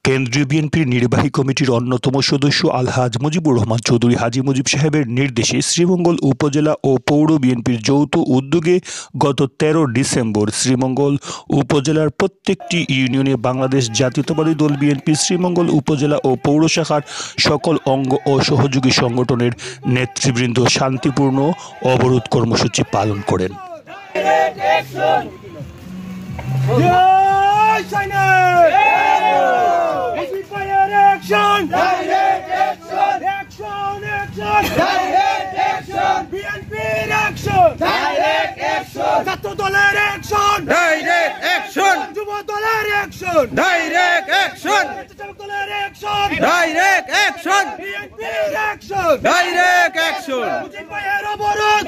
কেন্দ্রীয় বিএনপির নির্বাহী কমিটির অন্যতম সদস্য আলহাজ মুজিবুর রহমান চৌধুরী হাজী মুজিব সাহেবের নির্দেশে শ্রীমঙ্গল উপজেলা ও পৌর বিএনপির যৌথ উদ্যোগে গত ১৩ ডিসেম্বর শ্রীমঙ্গল উপজেলার প্রত্যেকটি ইউনিয়নে বাংলাদেশ জাতীয়তাবাদী দল বিএনপি শ্রীমঙ্গল উপজেলা ও পৌর শাখার সকল অঙ্গ ও সহযোগী সংগঠনের নেতৃবৃন্দ শান্তিপূর্ণ অবরোধ কর্মসূচি পালন করেন। Action! Direct action! Action! Action! Direct action! BNP action! Direct action! ছাত্র দলের action! Direct action! যুব দলের action! Direct action! ছাত্র দলের action! Direct action! BNP action! Direct action! Mujib ভাইয়ের অবরোধ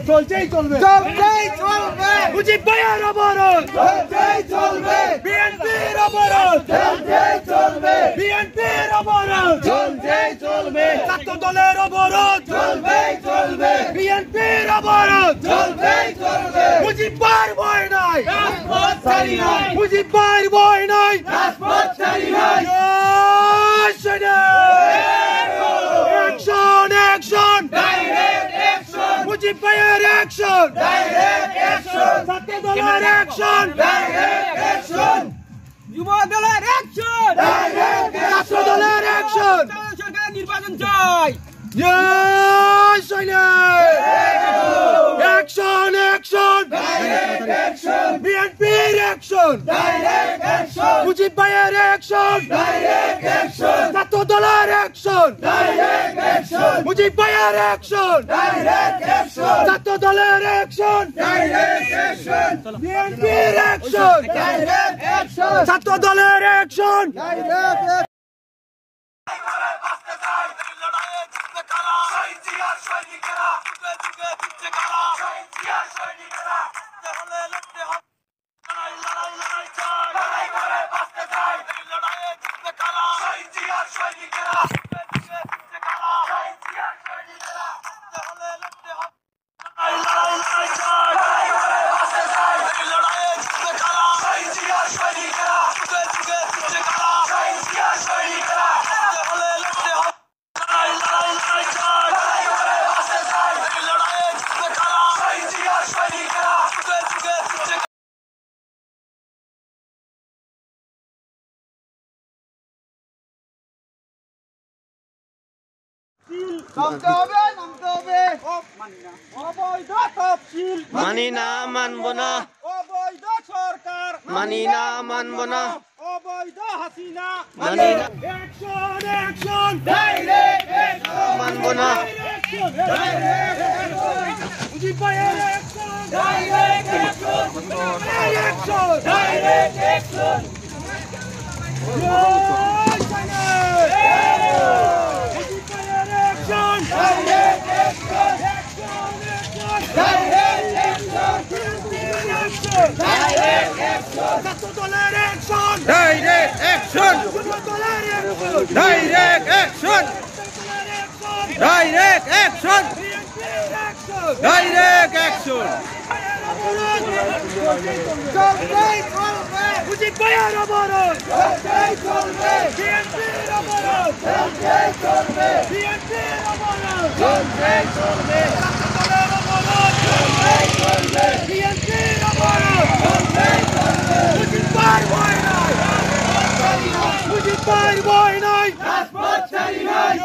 চলতেই চলবে চলতেই চলবে মুজিব ভাইয়ের অবরোধ চলতেই চলবে বিএনপির অবরোধ চলতেই চলবে বিএনপির অবরোধ চলতেই চলবে ছাত্র দলের অবরোধ চলবেই চলবে বিএনপির অবরোধ চলবেই চলবে মুজিব ভাইয়ের ভয় নাই রাজপথ ছাড়ি নাই মুজিব ভাইয়ের ভয় নাই রাজপথ ছাড়ি নাই Action! Action! Direct action! Mujib ভাইয়ের action! Direct action! ছাত্র দলের action! Direct action! যুব দলের action! Direct ছাত্র দলের action! সরকার নির্বাচন চাই! Action! Action! Direct action! বিএনপির action! Direct action! মুজিব ভাইয়ের action! Direct action! ছাত্র দলের action! Direct action! মুজিব ভাইয়ের action! Direct action! ছাত্র দলের action! Direct action! বিএনপির action! Direct action! ছাত্র দলের action! নামতে হবে অবৈধ তফসিল মানি না মানব না অবৈধ সরকার মানি না মানব না অবৈধ হাসিনা মানি না অ্যাকশন অ্যাকশন ডাইরেক্ট অ্যাকশন মানব না মুজিব ভাইয়ের action direct action direct action Direct action! Direct action! Direct action! Direct action! Mujib ভাইয়ের অবরোধ চলতেই চলবে বিএনপির অবরোধ চলতেই চলবে বিএনপির অবরোধ চলতেই চলবে ছাত্রদলের অবরোধ চলতেই চলবে বিএনপির অবরোধ চলতেই চলবে মুজিব ভাইয়ের ভয় নাই মুজিব ভাইয়ের ভয় নাই রাজপথ ছাড়ি নাই